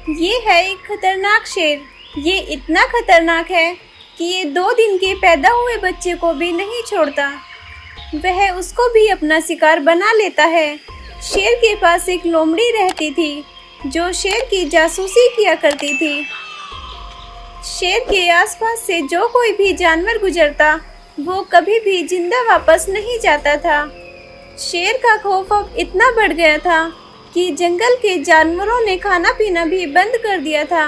ये है एक खतरनाक शेर। ये इतना खतरनाक है कि ये 2 दिन के पैदा हुए बच्चे को भी नहीं छोड़ता। वह उसको भी अपना शिकार बना लेता है। शेर के पास एक लोमड़ी रहती थी जो शेर की जासूसी किया करती थी। शेर के आसपास से जो कोई भी जानवर गुजरता वो कभी भी जिंदा वापस नहीं जाता था। शेर का खौफ अब इतना बढ़ गया था कि जंगल के जानवरों ने खाना पीना भी बंद कर दिया था।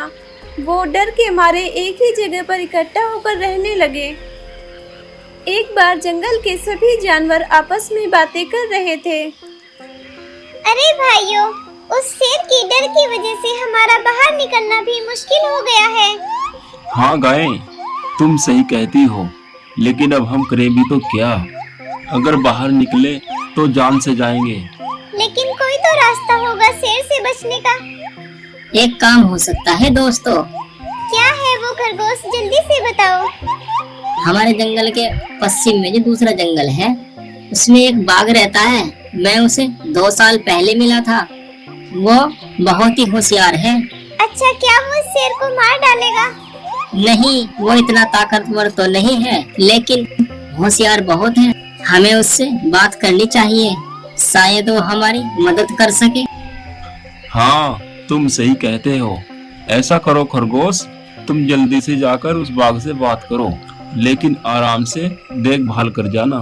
वो डर के मारे एक ही जगह पर इकट्ठा होकर रहने लगे। एक बार जंगल के सभी जानवर आपस में बातें कर रहे थे। अरे भाइयों, उस शेर की डर की वजह से हमारा बाहर निकलना भी मुश्किल हो गया है। हाँ गाय, तुम सही कहती हो, लेकिन अब हम करें भी तो क्या? अगर बाहर निकले तो जान से जाएंगे। लेकिन कोई तो रास्ता होगा शेर से बचने का। एक काम हो सकता है दोस्तों। क्या है वो खरगोश, जल्दी से बताओ। हमारे जंगल के पश्चिम में जो दूसरा जंगल है उसमें एक बाघ रहता है। मैं उसे 2 साल पहले मिला था। वो बहुत ही होशियार है। अच्छा, क्या वो इस शेर को मार डालेगा? नहीं, वो इतना ताकतवर तो नहीं है, लेकिन होशियार बहुत है। हमें उससे बात करनी चाहिए, शायद वो हमारी मदद कर सके। हाँ, तुम सही कहते हो। ऐसा करो खरगोश, तुम जल्दी से जाकर उस बाघ से बात करो, लेकिन आराम से देखभाल कर जाना।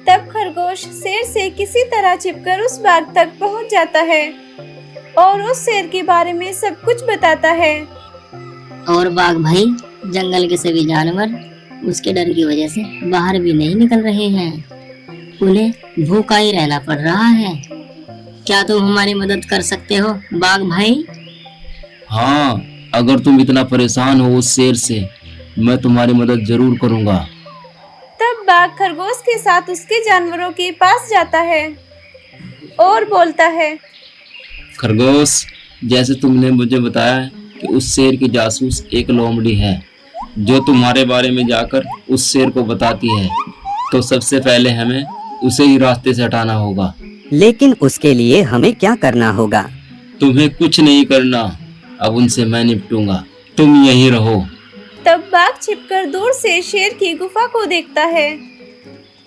तब खरगोश शेर से किसी तरह छिपकर उस बाघ तक पहुंच जाता है और उस शेर के बारे में सब कुछ बताता है। और बाघ भाई, जंगल के सभी जानवर उसके डर की वजह से बाहर भी नहीं निकल रहे हैं। उन्हें भूखा ही रहना पड़ रहा है। क्या तुम हमारी मदद कर सकते हो बाघ भाई? हाँ, अगर तुम इतना परेशान हो उस शेर से, मैं तुम्हारी मदद जरूर करूँगा। तब बाघ खरगोश के साथ उसके जानवरों के पास जाता है और बोलता है। खरगोश, जैसे तुमने मुझे बताया कि उस शेर की जासूस एक लोमड़ी है जो तुम्हारे बारे में जाकर उस शेर को बताती है, तो सबसे पहले हमें उसे ही रास्ते से हटाना होगा। लेकिन उसके लिए हमें क्या करना होगा? तुम्हें कुछ नहीं करना, अब उनसे मैं निपटूंगा, तुम यहीं रहो। तब बाघ छिपकर दूर से शेर की गुफा को देखता है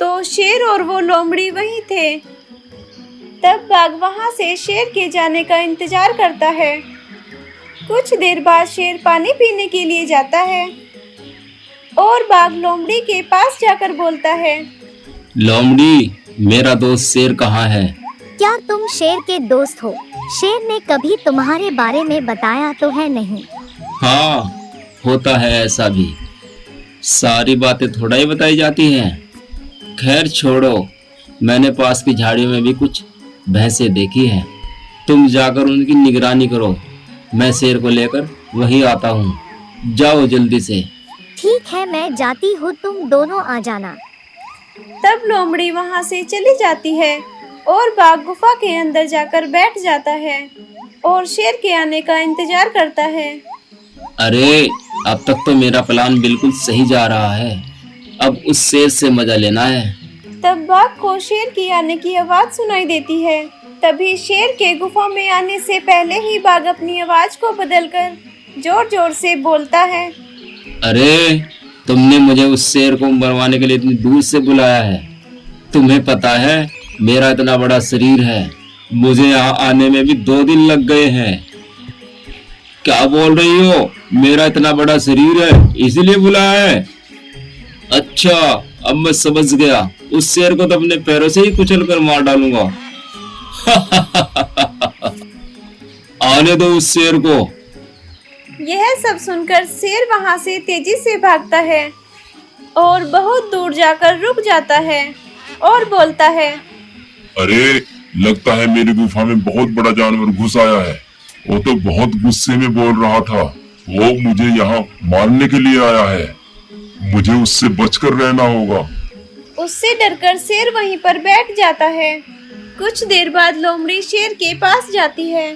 तो शेर और वो लोमड़ी वहीं थे। तब बाघ वहां से शेर के जाने का इंतजार करता है। कुछ देर बाद शेर पानी पीने के लिए जाता है और बाघ लोमड़ी के पास जाकर बोलता है। लोमड़ी, मेरा दोस्त शेर कहाँ है? क्या तुम शेर के दोस्त हो? शेर ने कभी तुम्हारे बारे में बताया तो है नहीं? हाँ, होता है ऐसा भी। सारी बातें थोड़ा ही बताई जाती हैं। खैर छोड़ो, मैंने पास की झाड़ियों में भी कुछ भैंसें देखी हैं। तुम जाकर उनकी निगरानी करो, मैं शेर को लेकर वहीं आता हूँ। जाओ जल्दी से। ठीक है, मैं जाती हूँ, तुम दोनों आ जाना। तब लोमड़ी वहां से चली जाती है और बाघ गुफा के अंदर जाकर बैठ जाता है और शेर के आने का इंतजार करता है। अरे, अब तक तो मेरा प्लान बिल्कुल सही जा रहा है। अब उस शेर से मजा लेना है। तब बाघ को शेर की आने की आवाज सुनाई देती है। तभी शेर के गुफा में आने से पहले ही बाघ अपनी आवाज को बदलकर जोर जोर से बोलता है। अरे, तुमने मुझे उस शेर को मरवाने के लिए इतनी दूर से बुलाया है। तुम्हें पता है मेरा इतना बड़ा शरीर है, मुझे यहाँ आने में भी 2 दिन लग गए हैं। क्या बोल रही हो? मेरा इतना बड़ा शरीर है इसीलिए बुलाया है? अच्छा, अब मैं समझ गया। उस शेर को तो अपने पैरों से ही कुचल कर मार डालूंगा। आने दो उस शेर को। यह सब सुनकर शेर वहां से तेजी से भागता है और बहुत दूर जाकर रुक जाता है और बोलता है। अरे, लगता है मेरी गुफा में बहुत बड़ा जानवर घुस आया है। वो तो बहुत गुस्से में बोल रहा था। वो मुझे यहाँ मारने के लिए आया है। मुझे उससे बचकर रहना होगा। उससे डरकर शेर वहीं पर बैठ जाता है। कुछ देर बाद लोमड़ी शेर के पास जाती है।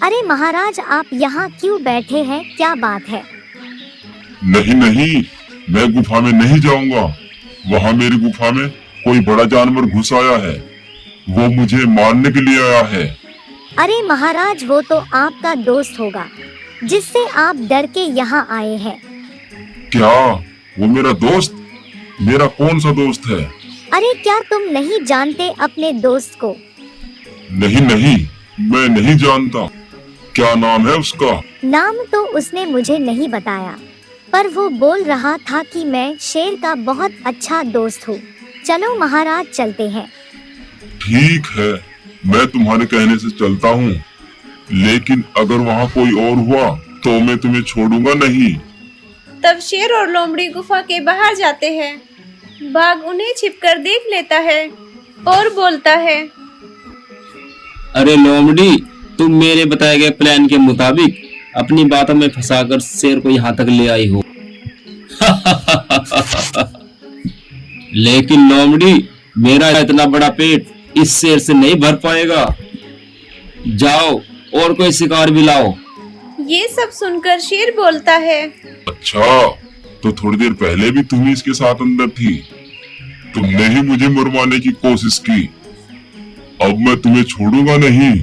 अरे महाराज, आप यहाँ क्यों बैठे हैं? क्या बात है? नहीं नहीं, मैं गुफा में नहीं जाऊंगा। वहाँ मेरी गुफा में कोई बड़ा जानवर घुस आया है। वो मुझे मारने के लिए आया है। अरे महाराज, वो तो आपका दोस्त होगा। जिससे आप डर के यहाँ आए हैं। क्या वो मेरा दोस्त? मेरा कौन सा दोस्त है? अरे क्या तुम नहीं जानते अपने दोस्त को? नहीं नहीं, मैं नहीं जानता। क्या नाम है उसका? नाम तो उसने मुझे नहीं बताया, पर वो बोल रहा था कि मैं शेर का बहुत अच्छा दोस्त हूँ। चलो महाराज चलते हैं। ठीक है, मैं तुम्हारे कहने से चलता हूँ, लेकिन अगर वहाँ कोई और हुआ तो मैं तुम्हें छोड़ूंगा नहीं। तब शेर और लोमड़ी गुफा के बाहर जाते हैं। बाघ उन्हें छिपकर देख लेता है और बोलता है, अरे लोमड़ी, तुम मेरे बताए गए प्लान के मुताबिक अपनी बातों में फंसाकर शेर को यहाँ तक ले आई हो। लेकिन लोमड़ी, मेरा इतना बड़ा पेट इस शेर से नहीं भर पाएगा। जाओ और कोई शिकार भी लाओ। ये सब सुनकर शेर बोलता है, अच्छा, तो थोड़ी देर पहले भी तुम ही इसके साथ अंदर थी। तुमने ही मुझे मरवाने की कोशिश की। अब मैं तुम्हें छोड़ूंगा नहीं।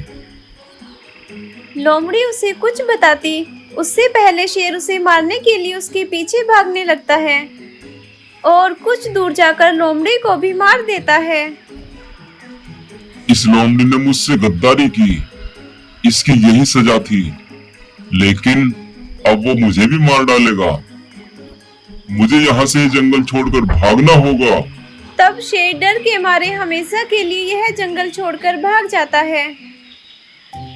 लोमड़ी उसे कुछ बताती उससे पहले शेर उसे मारने के लिए उसके पीछे भागने लगता है और कुछ दूर जाकर लोमड़ी को भी मार देता है। इस लोमड़ी ने मुझसे गद्दारी की, इसकी यही सजा थी। लेकिन अब वो मुझे भी मार डालेगा। मुझे यहाँ से जंगल छोड़कर भागना होगा। तब शेर डर के मारे हमेशा के लिए यह जंगल छोड़कर भाग जाता है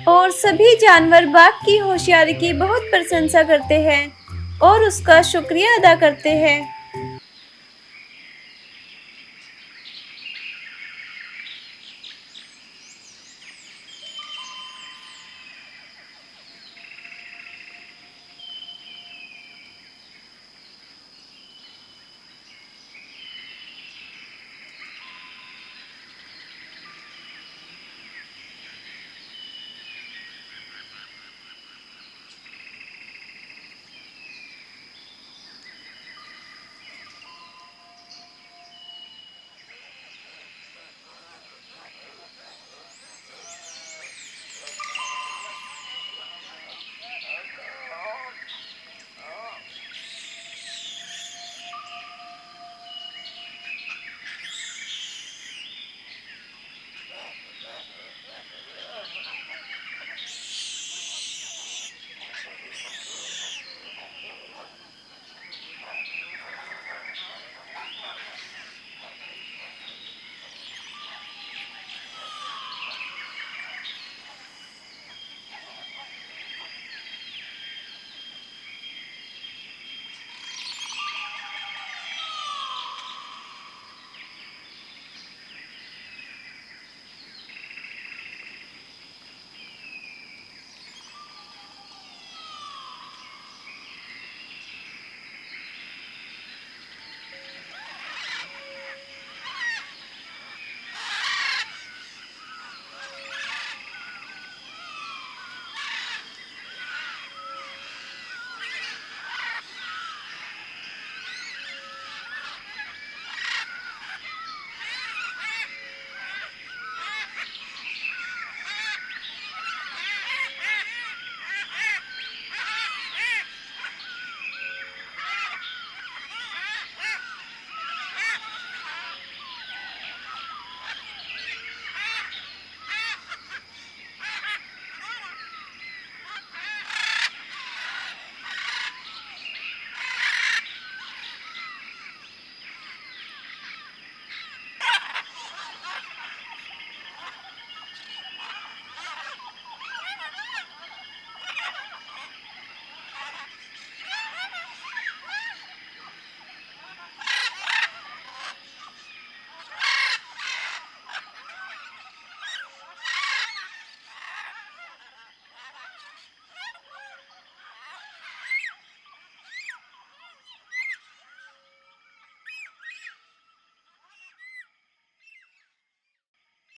और सभी जानवर बाघ की होशियारी की बहुत प्रशंसा करते हैं और उसका शुक्रिया अदा करते हैं।